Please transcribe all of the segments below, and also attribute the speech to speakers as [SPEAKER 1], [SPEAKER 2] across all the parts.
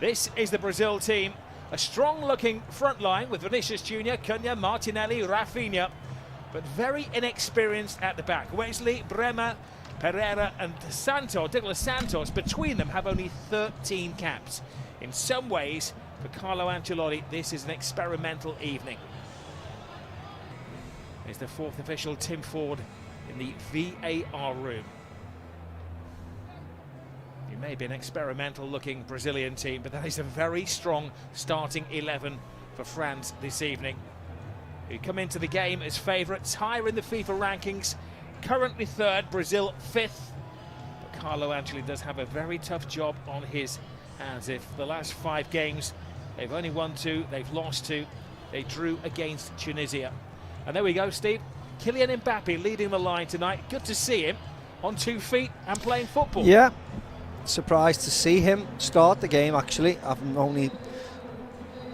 [SPEAKER 1] This is the Brazil team. A strong-looking front line with Vinicius Junior, Cunha, Martinelli, Rafinha, but very inexperienced at the back. Wesley, Bremer, Pereira and Douglas Santos, between them, have only 13 caps. In some ways, for Carlo Ancelotti, this is an experimental evening. Here's the fourth official, Tim Ford, in the VAR room. It may be an experimental-looking Brazilian team, but that is a very strong starting 11 for France this evening, who come into the game as favourites, higher in the FIFA rankings, currently third, Brazil fifth. But Carlo Ancelotti does have a very tough job on his hands. If the last 5 games, they've only won 2, they've lost 2, they drew against Tunisia. And there we go, Steve. Kylian Mbappe leading the line tonight. Good to see him on 2 feet and playing football.
[SPEAKER 2] Yeah, surprised to see him start the game, actually. I've only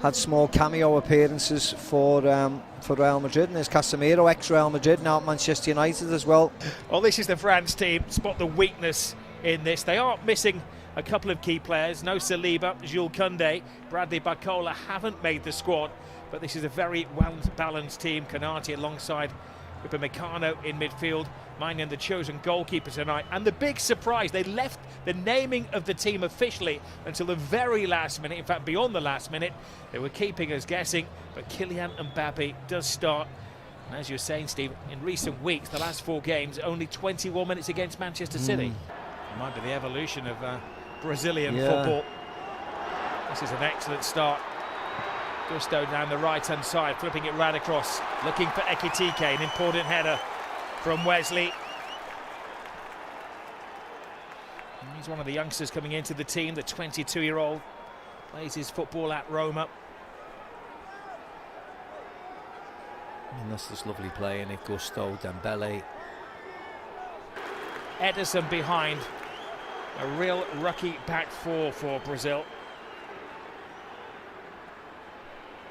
[SPEAKER 2] had small cameo appearances for Real Madrid, and there's Casemiro, ex-Real Madrid, now at Manchester United as well.
[SPEAKER 1] Well, this is the France team. Spot the weakness in this. They are missing a couple of key players. No Saliba, Jules Koundé, Bradley Barcola haven't made the squad, but this is a very well-balanced team. Konate alongside Upamecano in midfield, Maignan the chosen goalkeeper tonight. And the big surprise, they left the naming of the team officially until the very last minute. In fact, beyond the last minute, they were keeping us guessing, but Kylian Mbappe does start. And as you were saying, Steve, in recent weeks, the last 4 games, only 21 minutes against Manchester City. It might be the evolution of Brazilian football. This is an excellent start. Gusto down the right-hand side, flipping it right across, looking for Ekitike, an important header from Wesley. And he's one of the youngsters coming into the team, the 22-year-old, plays his football at Roma.
[SPEAKER 3] And that's this lovely play in it, Gusto, Dembele.
[SPEAKER 1] Ederson behind, a real rookie back four for Brazil.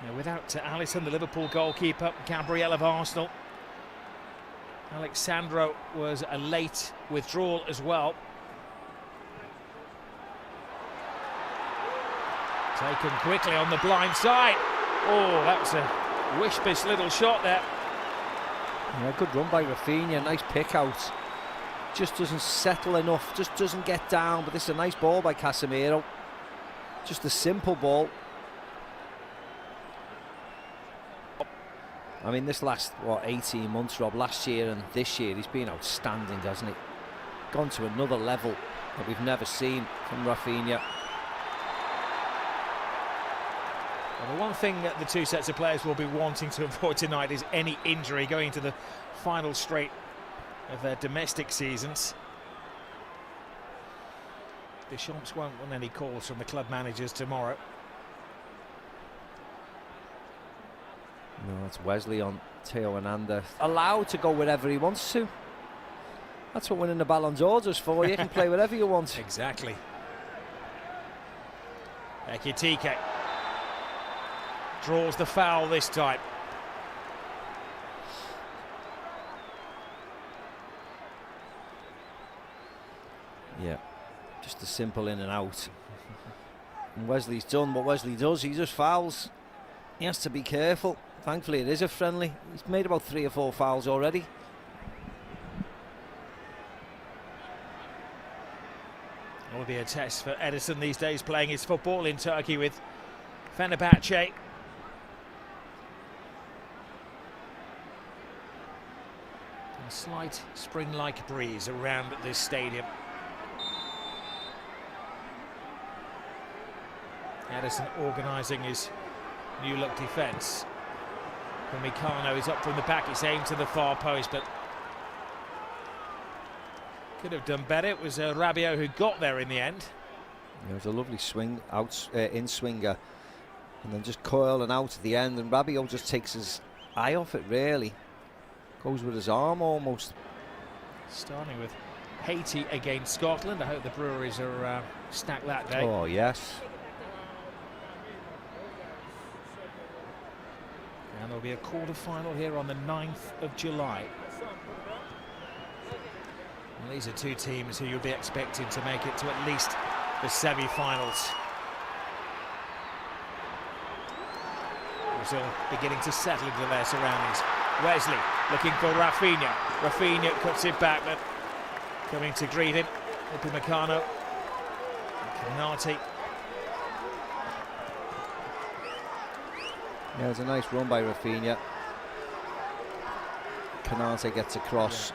[SPEAKER 1] Now, without Alisson, the Liverpool goalkeeper, Gabriel of Arsenal. Alexandro was a late withdrawal as well. Taken quickly on the blind side. Oh, that was a wish-miss little shot there.
[SPEAKER 3] Yeah, good run by Rafinha, nice pick out. Just doesn't settle enough, just doesn't get down, but this is a nice ball by Casemiro. Just a simple ball. I mean, this last, 18 months, Rob, last year and this year, he's been outstanding, hasn't he? Gone to another level that we've never seen from Rafinha.
[SPEAKER 1] Well, the one thing that the 2 sets of players will be wanting to avoid tonight is any injury going into the final straight of their domestic seasons. Deschamps won't want any calls from the club managers tomorrow.
[SPEAKER 3] No, it's Wesley on Theo Hernandez. Allowed to go wherever he wants to. That's what winning the Ballon d'Or is for. You can play wherever you want.
[SPEAKER 1] Exactly. Ekitike draws the foul this time.
[SPEAKER 3] Yeah, just a simple in and out. And Wesley's done what Wesley does. He just fouls. He has to be careful. Thankfully, it is a friendly. He's made about 3 or 4 fouls already.
[SPEAKER 1] It will be a test for Ederson these days, playing his football in Turkey with Fenerbahce. A slight spring-like breeze around this stadium. Ederson organising his new-look defence. Upamecano is up from the back, it's aimed to the far post, but could have done better. It was Rabiot who got there in the end.
[SPEAKER 3] It was a lovely swing out, in swinger, and then just curling out at the end, and Rabiot just takes his eye off it, really. Goes with his arm almost.
[SPEAKER 1] Starting with Haiti against Scotland. I hope the Breweries are stacked that day.
[SPEAKER 3] Oh, yes.
[SPEAKER 1] And there'll be a quarter-final here on the 9th of July. Well, these are 2 teams who you'll be expecting to make it to at least the semi-finals. Brazil beginning to settle into their surroundings. Wesley looking for Rafinha. Rafinha cuts it back, but coming to greet him, Upamecano. Konate.
[SPEAKER 2] Yeah, it's a nice run by Rafinha. Konate gets across.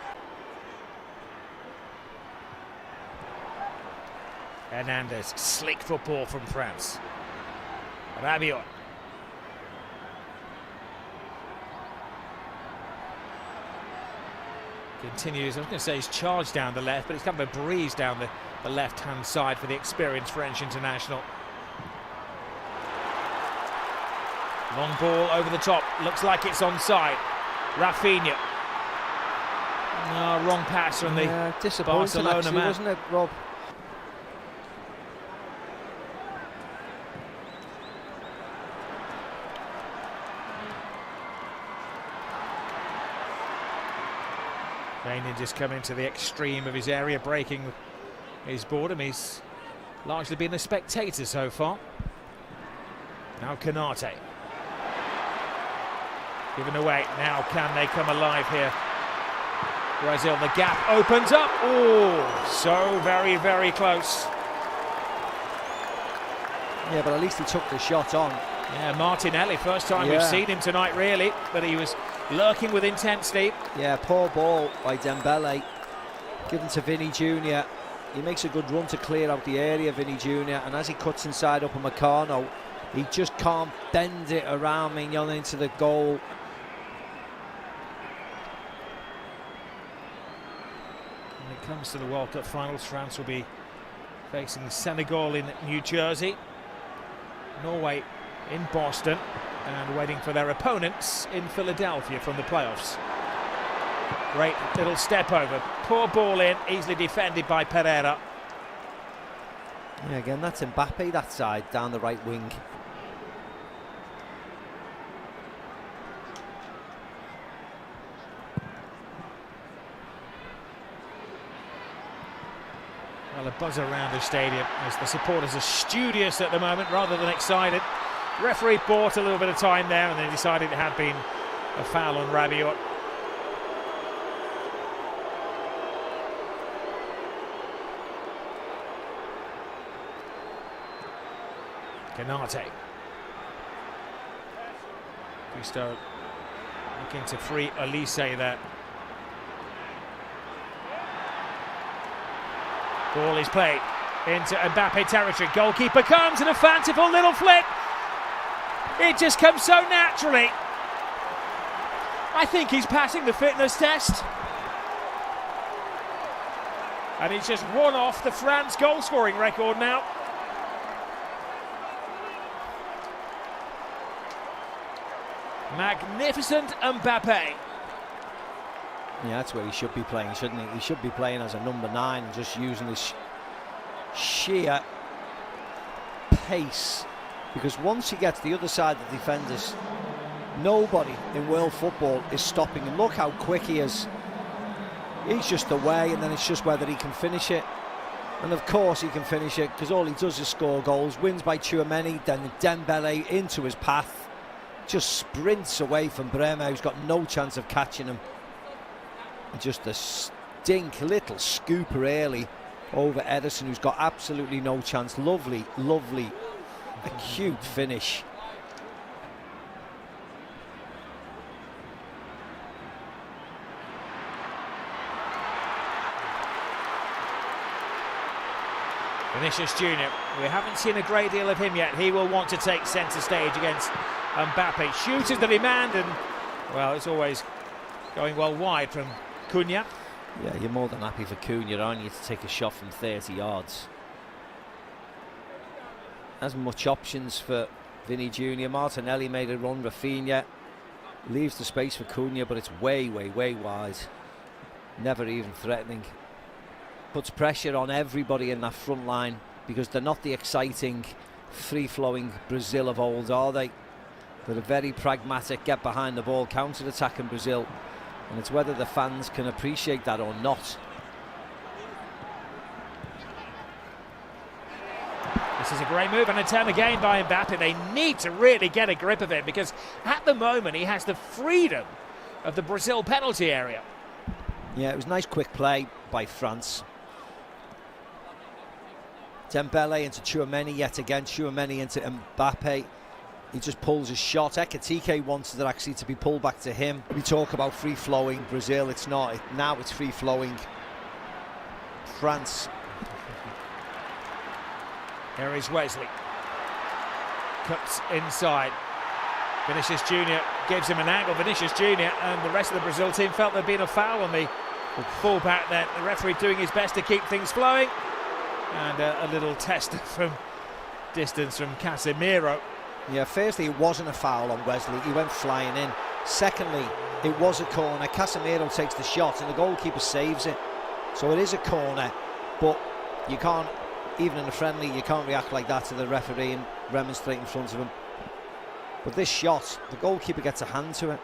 [SPEAKER 1] Hernandez, slick football from France. Rabiot. Continues, I was going to say he's charged down the left, but it's kind of a breeze down the left-hand side for the experienced French international. Long ball over the top, looks like it's onside. Rafinha. No, wrong pass from the
[SPEAKER 2] disappointing
[SPEAKER 1] Barcelona
[SPEAKER 2] actually,
[SPEAKER 1] man.
[SPEAKER 2] wasn't it, Rob?
[SPEAKER 1] Rainier just coming to the extreme of his area, breaking his boredom. He's largely been a spectator so far. Now Konate. Given away. Now can they come alive here? Brazil, the gap opens up. Oh, so very, very close.
[SPEAKER 2] Yeah, but at least he took the shot on.
[SPEAKER 1] Yeah, Martinelli, first time we've seen him tonight really, but he was lurking with intensity.
[SPEAKER 2] Yeah, poor ball by Dembele, given to Vinny Jr. He makes a good run to clear out the area, Vinny Jr. And as he cuts inside Upamecano, he just can't bend it around Mignon into the goal.
[SPEAKER 1] When it comes to the World Cup finals, France will be facing Senegal in New Jersey, Norway in Boston, and waiting for their opponents in Philadelphia from the playoffs. Great little step over, poor ball in, easily defended by Pereira.
[SPEAKER 2] Yeah, again, that's Mbappe that side, down the right wing.
[SPEAKER 1] Well, a buzz around the stadium as the supporters are studious at the moment rather than excited. Referee bought a little bit of time there and then decided it had been a foul on Rabiot. Konate. Gusto looking to free Olise there. Ball is played into Mbappe territory. Goalkeeper comes and a fanciful little flick. It just comes so naturally. I think he's passing the fitness test. And he's just one off the France goal scoring record now. Magnificent Mbappe.
[SPEAKER 2] Yeah, that's where he should be playing, shouldn't he? He should be playing as a number 9 and just using his sheer pace. Because once he gets the other side of the defenders, nobody in world football is stopping him. Look how quick he is. He's just away, and then it's just whether he can finish it. And of course he can finish it, because all he does is score goals. Wins by Tchouaméni, then Dembele into his path. Just sprints away from Bremer, who's got no chance of catching him. And just a stink little scooper early over Ederson, who's got absolutely no chance. Lovely, lovely, acute finish.
[SPEAKER 1] Vinicius Junior, we haven't seen a great deal of him yet. He will want to take centre stage against Mbappe. Shoots the demand, and well, it's always going well wide from Cunha.
[SPEAKER 2] Yeah, you're more than happy for Cunha, aren't you, to take a shot from 30 yards. Hasn't much options for Vinny Jr. Martinelli made a run. Rafinha leaves the space for Cunha, but it's way, way, way wide. Never even threatening. Puts pressure on everybody in that front line, because they're not the exciting, free-flowing Brazil of old, are they? They're a very pragmatic, get behind the ball, counter-attacking Brazil. And it's whether the fans can appreciate that or not.
[SPEAKER 1] This This is a great move and a turn again by Mbappe. They need to really get a grip of him because at the moment he has the freedom of the Brazil penalty area.
[SPEAKER 3] Yeah, it was nice quick play by France. Dembele into Tchouameni yet again. Tchouameni into Mbappe. He just pulls a shot. Ekitike wanted it actually to be pulled back to him. We talk about free-flowing Brazil. It's not. Now it's free-flowing France.
[SPEAKER 1] Here is Wesley. Cuts inside. Vinicius Junior gives him an angle. Vinicius Junior and the rest of the Brazil team felt there'd been a foul on the fullback there. The referee doing his best to keep things flowing. And a little test from distance from Casemiro.
[SPEAKER 3] Yeah, firstly, it wasn't a foul on Wesley. He went flying in. Secondly, it was a corner. Casemiro takes the shot and the goalkeeper saves it. So it is a corner, but you can't, even in a friendly, you can't react like that to the referee and remonstrate in front of him. But this shot, the goalkeeper gets a hand to it.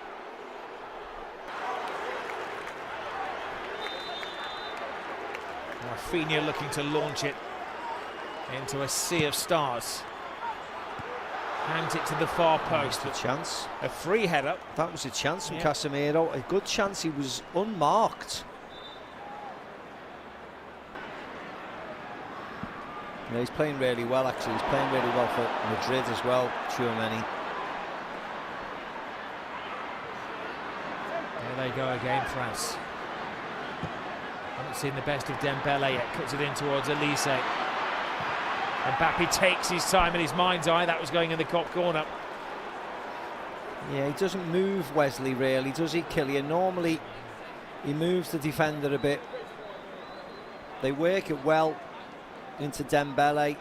[SPEAKER 1] Rafinha looking to launch it into a sea of stars. Hands it to the far post.
[SPEAKER 3] A chance.
[SPEAKER 1] A free header.
[SPEAKER 3] That was a chance from Casemiro. A good chance. He was unmarked. Yeah, he's playing really well actually. He's playing really well for Madrid as well, Tchouameni.
[SPEAKER 1] There they go again, France. Haven't seen the best of Dembele yet. Cuts it in towards Elise. Mbappe takes his time in his mind's eye. That was going in the top corner.
[SPEAKER 3] Yeah, he doesn't move Wesley really, does he, Kylian? Normally he moves the defender a bit. They work it well into Dembele,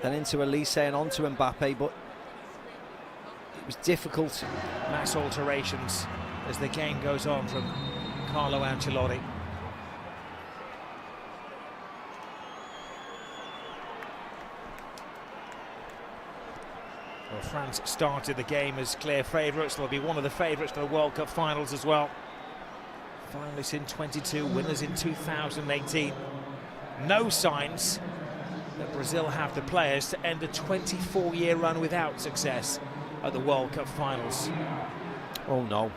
[SPEAKER 3] then into Elise and onto Mbappe, but it was difficult.
[SPEAKER 1] Mass alterations as the game goes on from Carlo Ancelotti. Well, France started the game as clear favourites. They'll be one of the favourites for the World Cup finals as well. Finalists in 22, winners in 2018. No signs that Brazil have the players to end a 24-year run without success at the World Cup finals.
[SPEAKER 3] Oh no,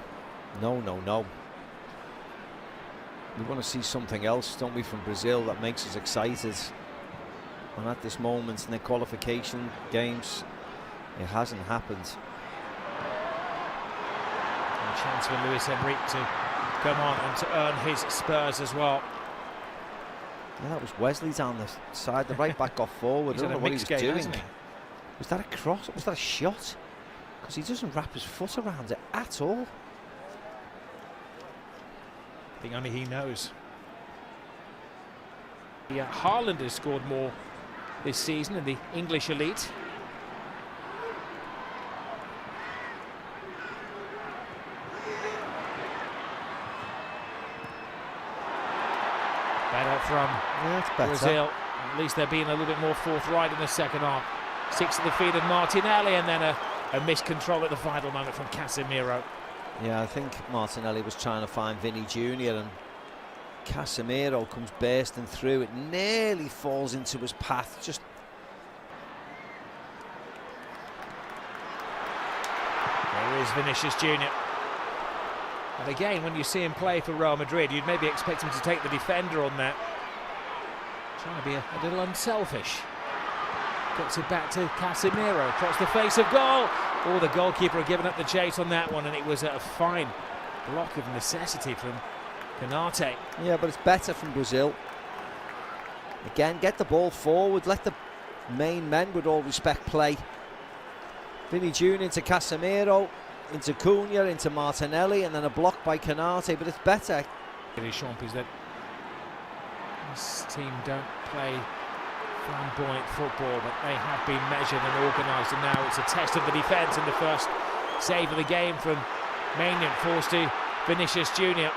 [SPEAKER 3] no, no, no. We want to see something else, don't we, from Brazil that makes us excited. And at this moment in the qualification games, it hasn't happened.
[SPEAKER 1] A chance for Luis Enrique to come on and to earn his spurs as well.
[SPEAKER 3] Yeah, that was Wesley down the side. The right back got forward. I don't know what he was doing. Was that a cross? Was that a shot? Because he doesn't wrap his foot around it at all.
[SPEAKER 1] I think only he knows. Yeah, Haaland has scored more this season in the English elite. Better from Brazil. At least they're being a little bit more forthright in the second half. Six at the feet of Martinelli, and then a missed control at the final moment from Casemiro.
[SPEAKER 3] Yeah, I think Martinelli was trying to find Vinny Junior, and Casemiro comes bursting through. It nearly falls into his path. Just
[SPEAKER 1] there is Vinicius Junior. And again, when you see him play for Real Madrid, you'd maybe expect him to take the defender on that. Trying to be a little unselfish. Gets it back to Casemiro, across the face of goal. Oh, the goalkeeper had given up the chase on that one, and it was a fine block of necessity from Konate.
[SPEAKER 3] Yeah, but it's better from Brazil. Again, get the ball forward, let the main men, with all respect, play. Vinny Junior into Casemiro, into Cunha, into Martinelli, and then a block by Konate, but it's better.
[SPEAKER 1] It is Champis that this team don't play flamboyant football, but they have been measured and organised, and now it's a test of the defence, and the first save of the game from Maignan falls to Vinicius Junior.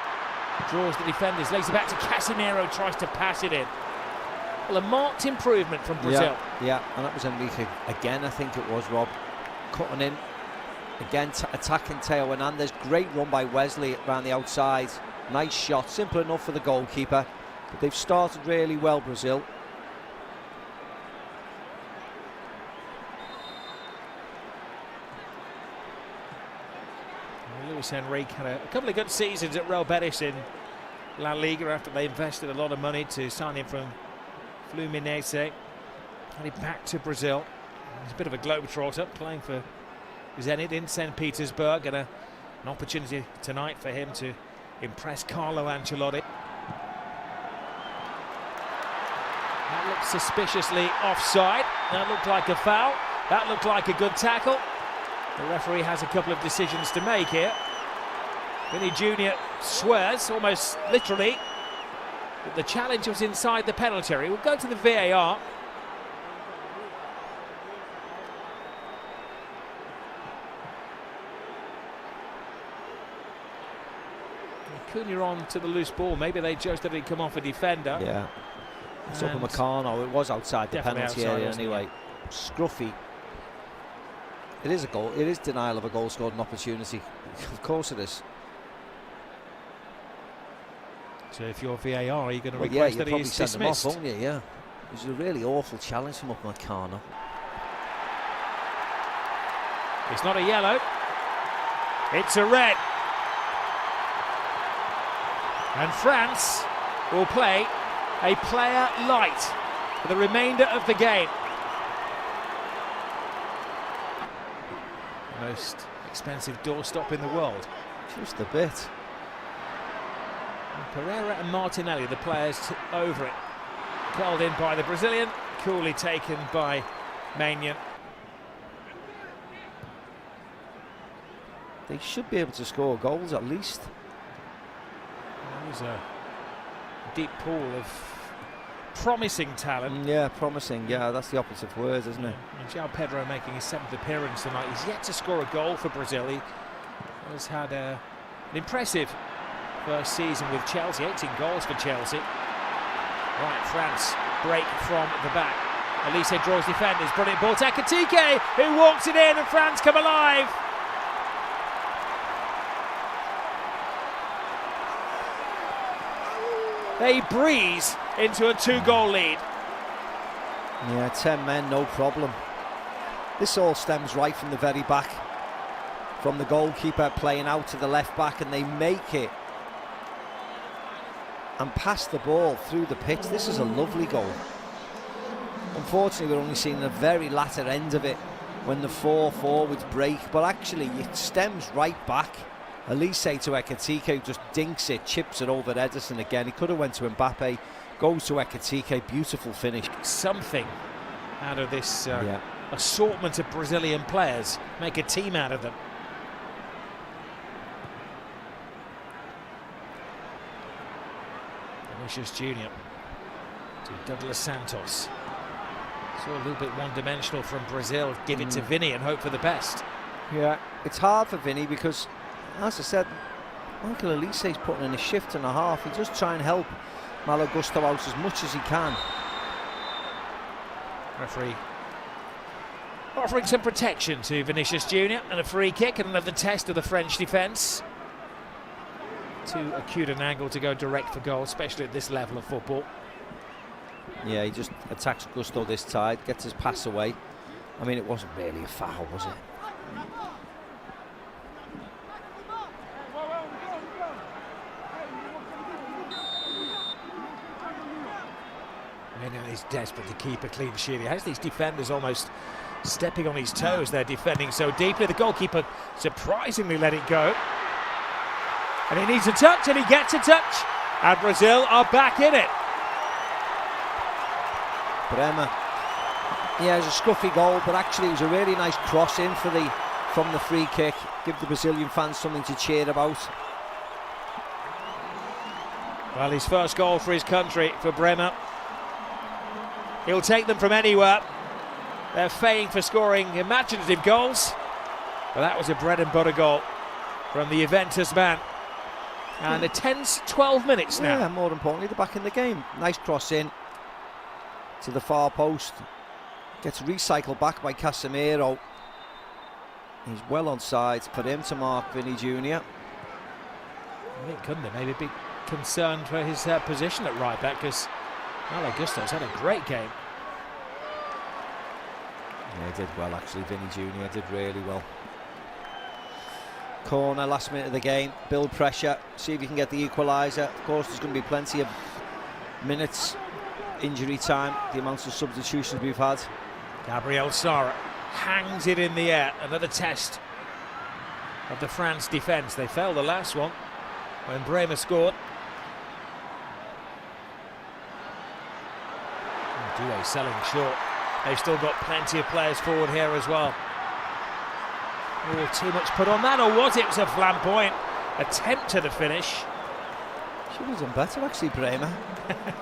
[SPEAKER 1] Draws the defenders, lays it back to Casemiro, tries to pass it in. Well, a marked improvement from Brazil.
[SPEAKER 3] Yeah, and that was Enrique again, I think it was, Rob. Cutting in, again attacking Theo Hernandez. Great run by Wesley around the outside. Nice shot, simple enough for the goalkeeper. But they've started really well, Brazil.
[SPEAKER 1] Luis Enrique had a couple of good seasons at Real Betis in La Liga after they invested a lot of money to sign him from Fluminense. Headed back to Brazil. He's a bit of a globetrotter, playing for Zenit in St. Petersburg, and an opportunity tonight for him to impress Carlo Ancelotti. That looked suspiciously offside. That looked like a foul. That looked like a good tackle. The referee has a couple of decisions to make here. Vinny Jr. swears, almost literally, that the challenge was inside the penalty area. We'll go to the VAR. Cunha on to the loose ball. Maybe they judged that he'd come off a defender.
[SPEAKER 3] Yeah. It's up in Meccano. It was outside the penalty area anyway. Scruffy. It is a goal. It is denial of a goal scored an opportunity. Of course it is.
[SPEAKER 1] So if you're VAR, are you going to request that he is dismissed?
[SPEAKER 3] Him off, won't you? Yeah. It was a really awful challenge from Meccano.
[SPEAKER 1] It's not a yellow. It's a red. And France will play a player light for the remainder of the game. Most expensive doorstop in the world.
[SPEAKER 3] Just a bit.
[SPEAKER 1] And Pereira and Martinelli, the players over it. Curled in by the Brazilian, coolly taken by Maignan.
[SPEAKER 3] They should be able to score goals at least.
[SPEAKER 1] There's a deep pool of promising talent.
[SPEAKER 3] Yeah, promising. Yeah, that's the operative word, isn't it?
[SPEAKER 1] And João Pedro making his 7th appearance tonight. He's yet to score a goal for Brazil. He has had an impressive first season with Chelsea. 18 goals for Chelsea. Right, France break from the back. Elise draws defenders. Brilliant ball to Ekitike, who walks it in, and France come alive. They breeze into a 2-goal lead.
[SPEAKER 3] Yeah, 10 men, no problem. This all stems right from the very back, from the goalkeeper playing out to the left back, and they make it and pass the ball through the pitch. This is a lovely goal. Unfortunately, we're only seeing the very latter end of it when the 4 forwards break, but actually it stems right back. Elise to Ekitike, who just dinks it, chips it over Ederson again. He could have went to Mbappe, goes to Ekitike, beautiful finish.
[SPEAKER 1] Something out of this assortment of Brazilian players, make a team out of them. Vinicius Jr. to Douglas Santos. So a little bit one-dimensional from Brazil. Give it to Vinny and hope for the best.
[SPEAKER 2] Yeah, it's hard for Vinny because, as I said, Michael Elise's putting in a shift and a half. He just try and help Malo Gusto out as much as he can.
[SPEAKER 1] Referee offering some protection to Vinicius Jr. and a free kick and another test of the French defence. Too acute an angle to go direct for goal, especially at this level of football.
[SPEAKER 3] Yeah, he just attacks Gusto this side, gets his pass away. I mean, it wasn't really a foul, was it?
[SPEAKER 1] He's desperate to keep a clean sheet. He has these defenders almost stepping on his toes. They're defending so deeply. The goalkeeper surprisingly let it go. And he needs a touch, and he gets a touch. And Brazil are back in it.
[SPEAKER 2] Bremer. Yeah, it was a scruffy goal, but actually it was a really nice cross in for from the free kick. Give the Brazilian fans something to cheer about.
[SPEAKER 1] Well, his first goal for his country, for Bremer. He'll take them from anywhere. They're famed for scoring imaginative goals, but that was a bread and butter goal from the Juventus man. And a tense 12 minutes now.
[SPEAKER 2] Yeah, more importantly, they're back in the game. Nice cross in to the far post. Gets recycled back by Casemiro. He's well onside for him to mark Vinny Jr.
[SPEAKER 1] I think Kunde maybe be concerned for his position at right back, because Malo Gusto's had a great game.
[SPEAKER 3] Yeah, he did well actually. Vinny Jr. did really well.
[SPEAKER 2] corner last minute of the game, build pressure, see if you can get the equaliser. Of course, there's going to be plenty of minutes, injury time, the amounts of substitutions we've had.
[SPEAKER 1] Gabriel Sara hangs it in the air. Another test of the France defence. They failed the last one when Bremer scored. Doué selling short. They've still got plenty of players forward here as well. Oh, too much put on that, or was it? It was a flamboyant attempt to the finish.
[SPEAKER 2] Should have done better actually, Bremer.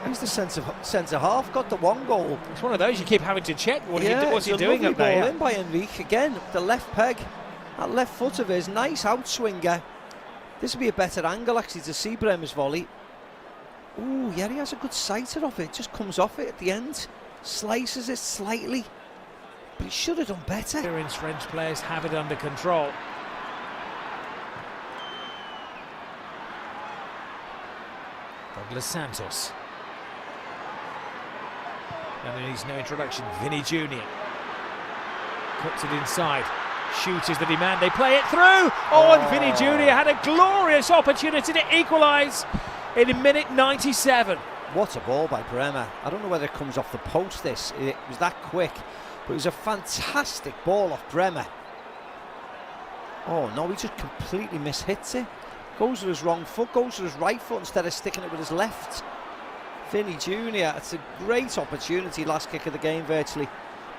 [SPEAKER 2] He's the centre half, got the one goal.
[SPEAKER 1] It's one of those you keep having to check. What's he
[SPEAKER 2] it's a
[SPEAKER 1] doing
[SPEAKER 2] lovely
[SPEAKER 1] up there?
[SPEAKER 2] ball in by Enrique again. The left peg, that left foot of his, nice outswinger. This would be a better angle actually to see Bremer's volley. Ooh, yeah, he has a good sighter of it. Just comes off it at the end, slices it slightly, but he should have done better.
[SPEAKER 1] Experienced French players have it under control. Douglas Santos. And there needs no introduction. Vinny Jr. Cuts it inside. Shoot is the demand. They play it through. Oh, and Vinny Jr. had a glorious opportunity to equalise in minute 97.
[SPEAKER 2] What a ball by Bremer. I don't know whether it comes off the post this. It was that quick. But it was a fantastic ball off Bremer. Oh no, he just completely mishits it. Goes with his wrong foot, goes with his right foot instead of sticking it with his left. Vinny Jr., it's a great opportunity, last kick of the game virtually.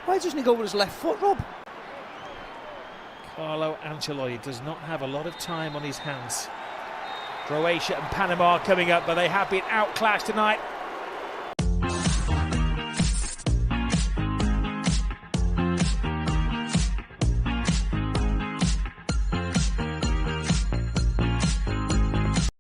[SPEAKER 2] Why doesn't he go with his left foot, Rob?
[SPEAKER 1] Carlo Ancelotti does not have a lot of time on his hands. Croatia and Panama coming up, but they have been outclassed tonight.